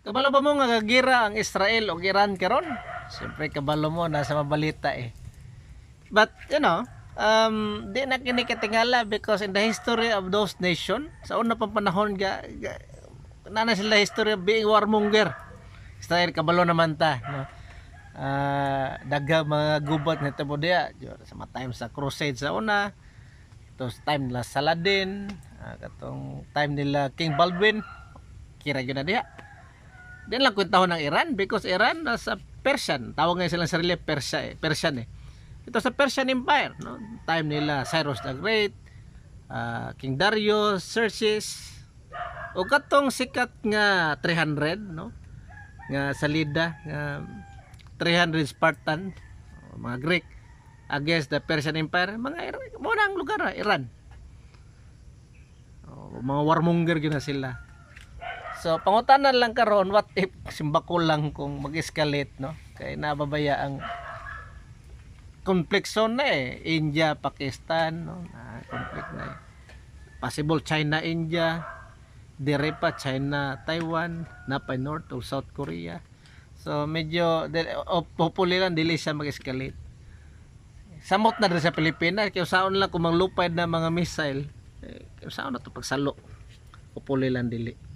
Kabalo ba mo nga gagira ang Israel o Iran karon? Siyempre kabalo mo nasa mabalita eh. But di na kini katingala because in the history of those nation, sa una pang panahon nana sila history of being warmonger. Israel kabalo naman ta, no? Daga mga gubat na tabo dia sa mga time sa crusade sa una, tos time nila Saladin, katong time nila King Baldwin, kira gyud na diha. Din lang kwentahon ng Iran because Iran nasa Persian, tawag nga silang sarili Persian eh. Ito sa Persian Empire, no? Time nila Cyrus the Great, King Darius, Xerxes, o katong sikat nga 300, no? Nga salida nga 300 Spartan, mga Greek against the Persian Empire, mga muna ang lugar Iran. Mga warmonger gyud na sila. So pangutanan lang karon, what if simbako lang kung mag-escalate, no? Kay nababaya ang conflict zone na eh, India, Pakistan, no? Conflict na eh. Possible China, India, dire pa China, Taiwan, napay North o South Korea. So medyo hopefully lang dili siya mag-escalate. Samot na rin sa Pilipinas, kaya saan lang kung manglupad na mga missile, kaya saan na to pagsalo. Hopefully lang dili.